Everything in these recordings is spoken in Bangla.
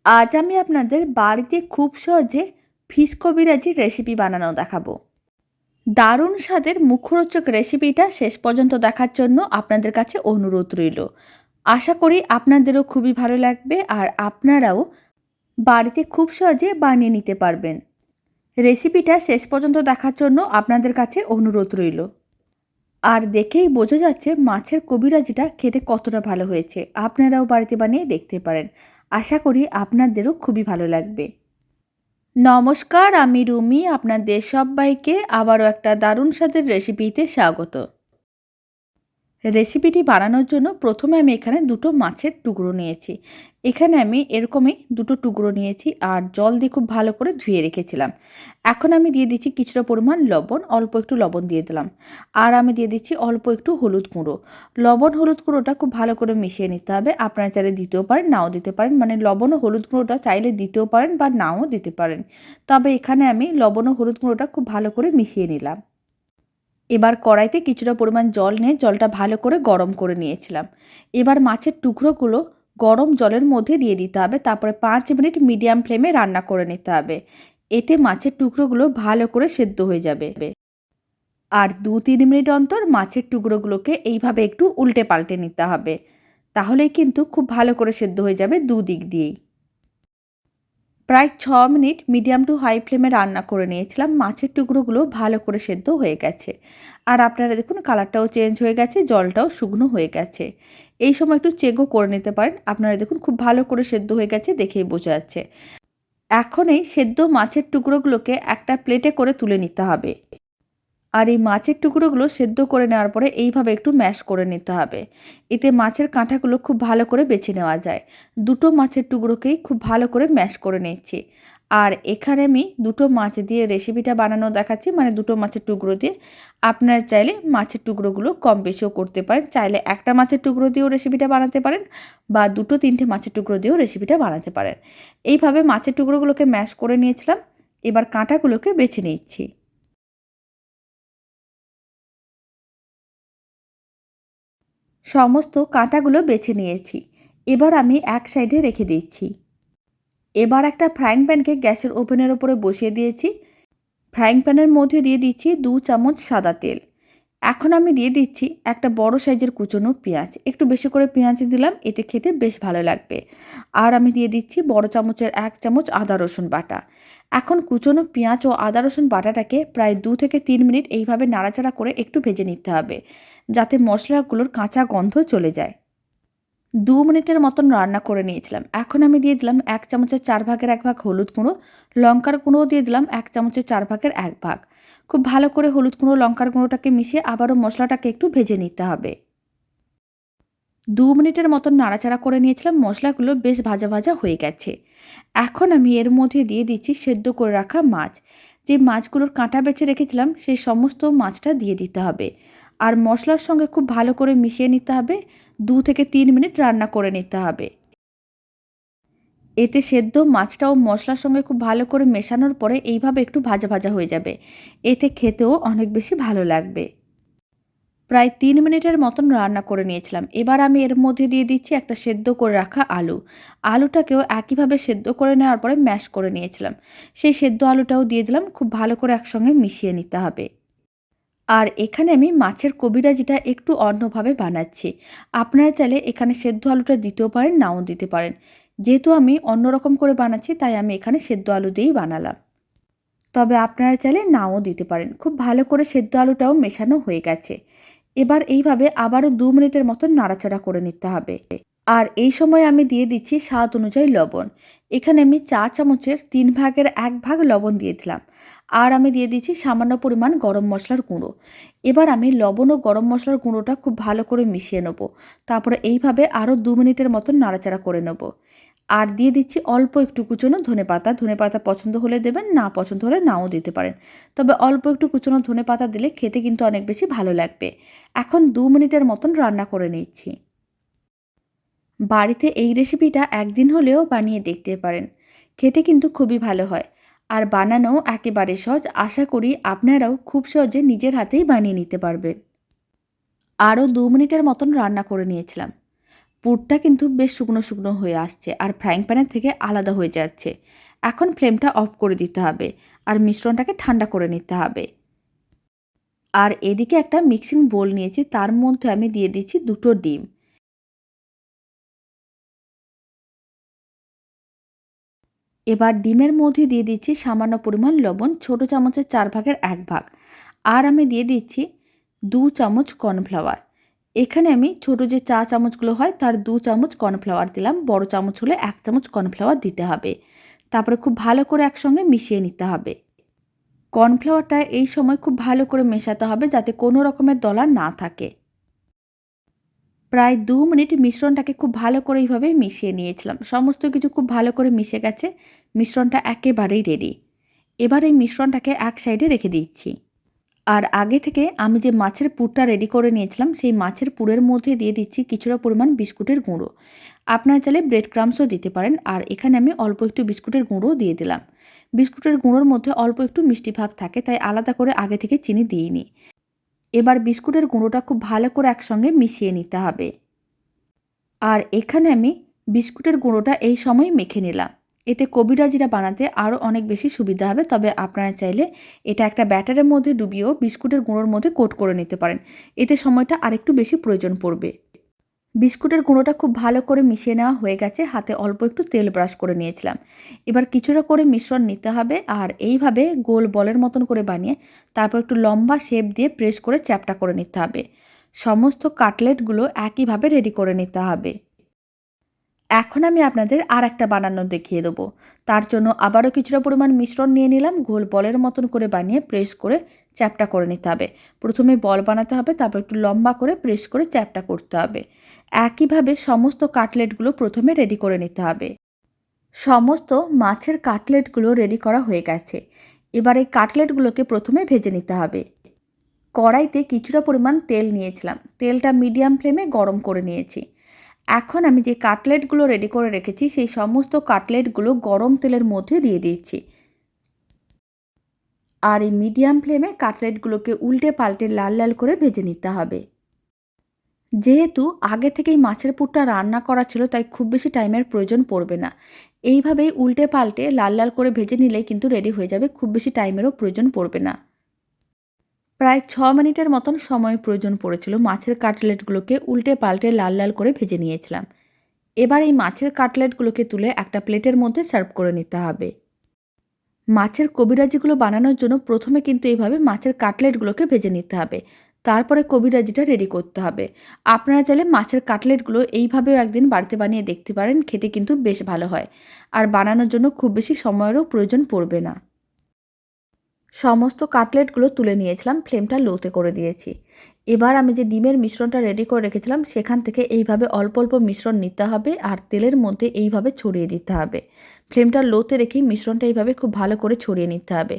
আজ আমি আপনাদের বাড়িতে খুব সহজে ফিশ কবিরাজির রেসিপি বানানো দেখাবো। দারুণ স্বাদের মুখরোচক রেসিপিটা শেষ পর্যন্ত দেখার জন্য আপনাদের কাছে অনুরোধ রইল। আশা করি আপনাদেরও খুবই ভালো লাগবে আর আপনারাও বাড়িতে খুব সহজে বানিয়ে নিতে পারবেন। রেসিপিটা শেষ পর্যন্ত দেখার জন্য আপনাদের কাছে অনুরোধ রইল। আর দেখেই বোঝা যাচ্ছে মাছের কবিরাজিটা খেতে কতটা ভালো হয়েছে। আপনারাও বাড়িতে বানিয়ে দেখতে পারেন। আশা করি আপনাদেরও খুবই ভালো লাগবে। নমস্কার, আমি রুমি। আপনাদের সব্বাইকে আবারও একটা দারুণ স্বাদের রেসিপিতে স্বাগত। রেসিপিটি বানানোর জন্য প্রথমে আমি এখানে দুটো মাছের টুকরো নিয়েছি। এখানে আমি এরকমই দুটো টুকরো নিয়েছি আর জল দিয়ে খুব ভালো করে ধুয়ে রেখেছিলাম। এখন আমি দিয়ে দিচ্ছি কিছুটা পরিমাণ লবণ, অল্প একটু লবণ দিয়ে দিলাম। আর আমি দিয়ে দিচ্ছি অল্প একটু হলুদ গুঁড়ো। লবণ হলুদ গুঁড়োটা খুব ভালো করে মিশিয়ে নিতে হবে। আপনারা চাইলে দিতেও পারেন, নাও দিতে পারেন। মানে লবণ ও হলুদ গুঁড়োটা চাইলে দিতেও পারেন বা নাও দিতে পারেন। তবে এখানে আমি লবণ ও হলুদ গুঁড়োটা খুব ভালো করে মিশিয়ে নিলাম। এবার কড়াইতে কিছুটা পরিমাণ জল নিয়ে জলটা ভালো করে গরম করে নিয়েছিলাম। এবার মাছের টুকরোগুলো গরম জলের মধ্যে দিয়ে দিতে হবে। তারপরে 5 মিনিট মিডিয়াম ফ্লেমে রান্না করে নিতে হবে। এতে মাছের টুকরোগুলো ভালো করে সেদ্ধ হয়ে যাবে। আর 2-3 মিনিট অন্তর মাছের টুকরোগুলোকে এইভাবে একটু উল্টে পাল্টে নিতে হবে। তাহলেই কিন্তু খুব ভালো করে সেদ্ধ হয়ে যাবে দুদিক দিয়েই। প্রায় 6 মিনিট মিডিয়াম টু হাই ফ্লেমে রান্না করে নিয়েছিলাম। মাছের টুকরোগুলো ভালো করে সেদ্ধ হয়ে গেছে। আর আপনারা দেখুন কালারটাও চেঞ্জ হয়ে গেছে, জলটাও শুকনো হয়ে গেছে। এই সময় একটু চেকও করে নিতে পারেন। আপনারা দেখুন খুব ভালো করে সেদ্ধ হয়ে গেছে, দেখেই বোঝা যাচ্ছে। এখন এই সেদ্ধ মাছের টুকরোগুলোকে একটা প্লেটে করে তুলে নিতে হবে। আর এই মাছের টুকরোগুলো সেদ্ধ করে নেওয়ার পরে এইভাবে একটু ম্যাশ করে নিতে হবে। এতে মাছের কাঁটাগুলো খুব ভালো করে বেছে নেওয়া যায়। দুটো মাছের টুকরোকেই খুব ভালো করে ম্যাশ করে নিচ্ছি। আর এখানে আমি দুটো মাছ দিয়ে রেসিপিটা বানানো দেখাচ্ছি, মানে দুটো মাছের টুকরো দিয়ে। আপনারা চাইলে মাছের টুকরোগুলো কম বেশিও করতে পারেন। চাইলে একটা মাছের টুকরো দিয়েও রেসিপিটা বানাতে পারেন বা 2-3টে মাছের টুকরো দিয়েও রেসিপিটা বানাতে পারেন। এইভাবে মাছের টুকরোগুলোকে ম্যাশ করে নিয়েছিলাম। এবার কাঁটাগুলোকে বেছে নিচ্ছি। সমস্ত কাঁটাগুলো বেছে নিয়েছি। এবার আমি এক সাইডে রেখে দিচ্ছি। এবার একটা ফ্রাইং প্যানকে গ্যাসের ওভেনের ওপরে বসিয়ে দিয়েছি। ফ্রাইং প্যানের মধ্যে দিয়ে দিচ্ছি 2 চামচ সাদা তেল। এখন আমি দিয়ে দিচ্ছি একটা বড় সাইজের কুচনো পেঁয়াজ। একটু বেশি করে পেঁয়াজ দিলাম, এতে খেতে বেশ ভালো লাগবে। আর আমি দিয়ে দিচ্ছি বড় চামচের 1 চামচ আদা রসুন বাটা। এখন কুচনো পেঁয়াজ ও আদা রসুন বাটাটাকে প্রায় 2 থেকে 3 মিনিট এইভাবে নাড়াচাড়া করে একটু ভেজে নিতে হবে, যাতে মশলাগুলোর কাঁচা গন্ধ চলে যায়। 2 মিনিটের মতন রান্না করে নিয়েছিলাম। এখন আমি দিয়ে দিলাম 1 চামচের 4 ভাগের 1 ভাগ হলুদ গুঁড়ো, লঙ্কার গুঁড়োও দিয়ে দিলাম 1 চামচের 4 ভাগের 1 ভাগ। খুব ভালো করে হলুদ গুঁড়ো, লঙ্কার গুঁড়োটাকে মিশিয়ে আবারও মশলাটাকে একটু ভেজে নিতে হবে। 2 মিনিটের মতন নাড়াচাড়া করে নিয়েছিলাম, মশলাগুলো বেশ ভাজা ভাজা হয়ে গেছে। এখন আমি এর মধ্যে দিয়ে দিচ্ছি সেদ্ধ করে রাখা মাছ। যে মাছগুলোর কাঁটা বেছে রেখেছিলাম সেই সমস্ত মাছটা দিয়ে দিতে হবে। আর মশলার সঙ্গে খুব ভালো করে মিশিয়ে নিতে হবে। 2 থেকে 3 মিনিট রান্না করে নিতে হবে। এতে সেদ্ধ মাছটা ও মশলার সঙ্গে খুব ভালো করে মেশানোর পরে এইভাবে একটু ভাজা ভাজা হয়ে যাবে। এতে খেতেও অনেক বেশি ভালো লাগবে। প্রায় 3 মিনিটের মতন রান্না করে নিয়েছিলাম। এবার আমি এর মধ্যে দিয়ে দিচ্ছি একটা সেদ্ধ করে রাখা আলু। আলুটাকেও একইভাবে সেদ্ধ করে নেওয়ার পরে ম্যাশ করে নিয়েছিলাম। সেই সেদ্ধ আলুটাও দিয়ে দিলাম। খুব ভালো করে একসঙ্গে মিশিয়ে নিতে হবে। আর এখানে আমি মাছের কবিরাজিটা একটু অন্যভাবে বানাচ্ছি। আপনারা চাইলে এখানে সেদ্ধ আলুটা দিতেও পারেন, নাও দিতে পারেন। যেহেতু আমি অন্যরকম করে বানাচ্ছি তাই আমি এখানে সেদ্ধ আলু দিয়েই বানালাম। তবে আপনারা চাইলে নাও দিতে পারেন। খুব ভালো করে সেদ্ধ আলুটাও মেশানো হয়ে গেছে। এবার এইভাবে আবারও 2 মিনিটের মতন নাড়াচাড়া করে নিতে হবে। আর এই সময় আমি দিয়ে দিচ্ছি স্বাদ অনুযায়ী লবণ। এখানে আমি চা চামচের 3 ভাগের 1 ভাগ লবণ দিয়ে দিলাম। আর আমি দিয়ে দিচ্ছি সামান্য পরিমাণ গরম মশলার গুঁড়ো। এবার আমি লবণ ও গরম মশলার গুঁড়োটা খুব ভালো করে মিশিয়ে নেব। তারপরে এইভাবে আরও 2 মিনিটের মতন নাড়াচাড়া করে নেব। আর দিয়ে দিচ্ছি অল্প একটু কুচনো ধনেপাতা। ধনেপাতা পছন্দ হলে দেবেন, না পছন্দ হলে নাও দিতে পারেন। তবে অল্প একটু কুচনো ধনেপাতা দিলে খেতে কিন্তু অনেক বেশি ভালো লাগবে। এখন 2 মিনিটের মতন রান্না করে নিচ্ছি। বাড়িতে এই রেসিপিটা একদিন হলেও বানিয়ে দেখতে পারেন। খেতে কিন্তু খুবই ভালো হয়। আর বানানোও একেবারে সহজ। আশা করি আপনারাও খুব সহজে নিজের হাতেই বানিয়ে নিতে পারবেন। আরও 2 মিনিটের মতন রান্না করে নিয়েছিলাম। পুরটা কিন্তু বেশ শুকনো শুকনো হয়ে আসছে আর ফ্রাইং প্যানের থেকে আলাদা হয়ে যাচ্ছে। এখন ফ্লেমটা অফ করে দিতে হবে আর মিশ্রণটাকে ঠান্ডা করে নিতে হবে। আর এদিকে একটা মিক্সিং বোল নিয়েছি, তার মধ্যে আমি দিয়ে দিচ্ছি 2টো ডিম। এবার ডিমের মধ্যে দিয়ে দিচ্ছি সামান্য পরিমাণ লবণ, ছোট চামচের 4 ভাগের 1 ভাগ। আর আমি দিয়ে দিচ্ছি 2 চামচ কর্নফ্লাওয়ার। এখানে আমি ছোট যে চা চামচগুলো হয় তার 2 চামচ কর্নফ্লাওয়ার দিলাম, বড় চামচ হলে 1 চামচ কর্নফ্লাওয়ার দিতে হবে। তারপরে খুব ভালো করে একসঙ্গে মিশিয়ে নিতে হবে। কর্নফ্লাওয়ারটা এই সময় খুব ভালো করে মেশাতে হবে যাতে কোনো রকমের দলা না থাকে। প্রায় 2 মিনিট মিশ্রণটাকে খুব ভালো করে এইভাবে মিশিয়ে নিয়েছিলাম। সমস্ত কিছু খুব ভালো করে মিশে গেছে। মিশ্রণটা একেবারেই রেডি। এবার এই মিশ্রণটাকে এক সাইডে রেখে দিচ্ছি। আর আগে থেকে আমি যে মাছের পুরটা রেডি করে নিয়েছিলাম সেই মাছের পুরের মধ্যে দিয়ে দিচ্ছি কিছুটা পরিমাণ বিস্কুটের গুঁড়ো। আপনারা চাইলে ব্রেড ক্রাম্বসও দিতে পারেন। আর এখানে আমি অল্প একটু বিস্কুটের গুঁড়োও দিয়ে দিলাম। বিস্কুটের গুঁড়োর মধ্যে অল্প একটু মিষ্টি ভাব থাকে, তাই আলাদা করে আগে থেকে চিনি দিইনি। এবার বিস্কুটের গুঁড়োটা খুব ভালো করে একসঙ্গে মিশিয়ে নিতে হবে। আর এখানে আমি বিস্কুটের গুঁড়োটা এই সময় মেখে নিলাম। এতে কবিরাজিটা বানাতে আরও অনেক বেশি সুবিধা হবে। তবে আপনারা চাইলে এটা একটা ব্যাটারের মধ্যে ডুবিয়েও বিস্কুটের গুঁড়োর মধ্যে কোট করে নিতে পারেন। এতে সময়টা আরেকটু বেশি প্রয়োজন পড়বে। বিস্কুটের গুঁড়োটা খুব ভালো করে মিশিয়ে নেওয়া হয়ে গেছে। হাতে অল্প একটু তেল ব্রাশ করে নিয়েছিলাম। এবার কিছুটা করে মিশ্রণ নিতে হবে আর এইভাবে গোল বলের মতন করে বানিয়ে তারপর একটু লম্বা শেপ দিয়ে প্রেস করে চ্যাপ্টা করে নিতে হবে। সমস্ত কাটলেটগুলো একইভাবে রেডি করে নিতে হবে। এখন আমি আপনাদের আর একটা বানানো দেখিয়ে দেবো। তার জন্য আবারও কিছুটা পরিমাণ মিশ্রণ নিয়ে নিলাম, গোল বলের মতন করে বানিয়ে প্রেস করে চ্যাপ্টা করে নিতে হবে। প্রথমে বল বানাতে হবে, তারপর একটু লম্বা করে প্রেস করে চ্যাপ্টা করতে হবে। একইভাবে সমস্ত কাটলেটগুলো প্রথমে রেডি করে নিতে হবে। সমস্ত মাছের কাটলেটগুলো রেডি করা হয়ে গেছে। এবার এই কাটলেটগুলোকে প্রথমে ভেজে নিতে হবে। কড়াইতে কিছুটা পরিমাণ তেল নিয়েছিলাম, তেলটা মিডিয়াম ফ্লেমে গরম করে নিয়েছি। এখন আমি যে কাটলেটগুলো রেডি করে রেখেছি সেই সমস্ত কাটলেটগুলো গরম তেলের মধ্যে দিয়ে দিচ্ছি। আর এই মিডিয়াম ফ্লেমে কাটলেটগুলোকে উল্টে পাল্টে লাল লাল করে ভেজে নিতে হবে। যেহেতু আগে থেকেই মাছের পুরটা রান্না করা ছিল তাই খুব বেশি টাইমের প্রয়োজন পড়বে না। এইভাবেই উল্টে পাল্টে লাল লাল করে ভেজে নিলেই কিন্তু রেডি হয়ে যাবে, খুব বেশি টাইমেরও প্রয়োজন পড়বে না। প্রায় 6 মিনিটের মতন সময় প্রয়োজন পড়েছিল। মাছের কাটলেটগুলোকে উল্টে পাল্টে লাল লাল করে ভেজে নিয়েছিলাম। এবার এই মাছের কাটলেটগুলোকে তুলে একটা প্লেটের মধ্যে সার্ভ করে নিতে হবে। মাছের কবিরাজিগুলো বানানোর জন্য প্রথমে কিন্তু এইভাবে মাছের কাটলেটগুলোকে ভেজে নিতে হবে, তারপরে কবিরাজিটা রেডি করতে হবে। আপনারা চাইলে মাছের কাটলেটগুলো এইভাবেও একদিন বাড়িতে বানিয়ে দেখতে পারেন, খেতে কিন্তু বেশ ভালো হয়। আর বানানোর জন্য খুব বেশি সময়েরও প্রয়োজন পড়বে না। সমস্ত কাটলেটগুলো তুলে নিয়েছিলাম, ফ্লেমটা লোতে করে দিয়েছি। এবার আমি যে ডিমের মিশ্রণটা রেডি করে রেখেছিলাম সেখান থেকে এইভাবে অল্প অল্প মিশ্রণ নিতে হবে আর তেলের মধ্যে এইভাবে ছড়িয়ে দিতে হবে। ফ্লেমটা লোতে রেখেই মিশ্রণটা এইভাবে খুব ভালো করে ছড়িয়ে নিতে হবে।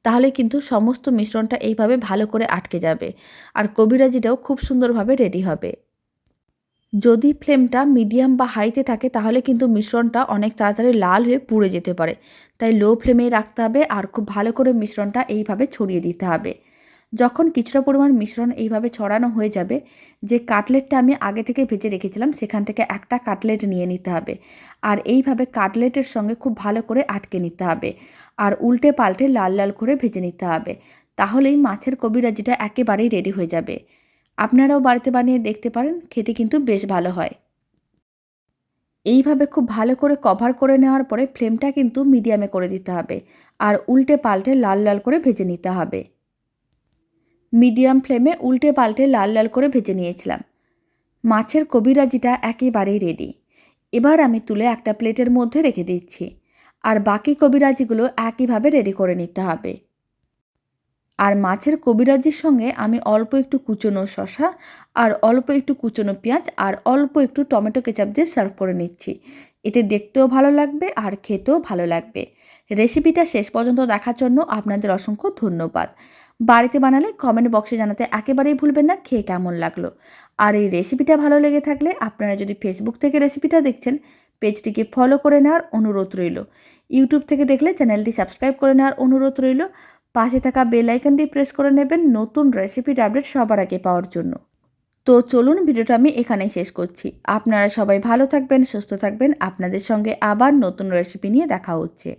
তাহলে কিন্তু সমস্ত মিশ্রণটা এইভাবে ভালো করে আটকে যাবে আর কবিরাজিটাও খুব সুন্দরভাবে রেডি হবে। যদি ফ্লেমটা মিডিয়াম বা হাইতে থাকে তাহলে কিন্তু মিশ্রণটা অনেক তাড়াতাড়ি লাল হয়ে পুড়ে যেতে পারে, তাই লো ফ্লেমেই রাখতে হবে আর খুব ভালো করে মিশ্রণটা এইভাবে ছড়িয়ে দিতে হবে। যখন কিছুটা পরিমাণ মিশ্রণ এইভাবে ছড়ানো হয়ে যাবে, যে কাটলেটটা আমি আগে থেকে ভেজে রেখেছিলাম সেখান থেকে একটা কাটলেট নিয়ে নিতে হবে আর এইভাবে কাটলেটের সঙ্গে খুব ভালো করে আটকে নিতে হবে আর উল্টে পাল্টে লাল লাল করে ভেজে নিতে হবে। তাহলেই মাছের কবিরাজিটা একেবারেই রেডি হয়ে যাবে। আপনারাও বাড়িতে বানিয়ে দেখতে পারেন, খেতে কিন্তু বেশ ভালো হয়। এইভাবে খুব ভালো করে কভার করে নেওয়ার পরে ফ্লেমটা কিন্তু মিডিয়ামে করে দিতে হবে আর উল্টে পাল্টে লাল লাল করে ভেজে নিতে হবে। মিডিয়াম ফ্লেমে উল্টে পাল্টে লাল লাল করে ভেজে নিয়েছিলাম। মাছের কবিরাজিটা একেবারেই রেডি। এবার আমি তুলে একটা প্লেটের মধ্যে রেখে দিচ্ছি আর বাকি কবিরাজিগুলো একইভাবে রেডি করে নিতে হবে। আর মাছের কবিরাজির সঙ্গে আমি অল্প একটু কুচনো শসা আর অল্প একটু কুচনো পেঁয়াজ আর অল্প একটু টমেটো কেচাপ দিয়ে সার্ভ করে নিচ্ছি। এতে দেখতেও ভালো লাগবে আর খেতেও ভালো লাগবে। রেসিপিটা শেষ পর্যন্ত দেখার জন্য আপনাদের অসংখ্য ধন্যবাদ। বাড়িতে বানালে কমেন্ট বক্সে জানাতে একেবারেই ভুলবেন না খেয়ে কেমন লাগলো। আর এই রেসিপিটা ভালো লেগে থাকলে আপনারা যদি ফেসবুক থেকে রেসিপিটা দেখছেন পেজটিকে ফলো করে নেওয়ার অনুরোধ রইল। ইউটিউব থেকে দেখলে চ্যানেলটি সাবস্ক্রাইব করে নেওয়ার অনুরোধ রইল। পাশে থাকা বেল আইকনটি প্রেস করে নেবেন নতুন রেসিপির আপডেট সবার আগে পাওয়ার জন্য। তো চলুন ভিডিওটা আমি এখানেই শেষ করছি। আপনারা সবাই ভালো থাকবেন, সুস্থ থাকবেন। আপনাদের সঙ্গে আবার নতুন রেসিপি নিয়ে দেখা হচ্ছে।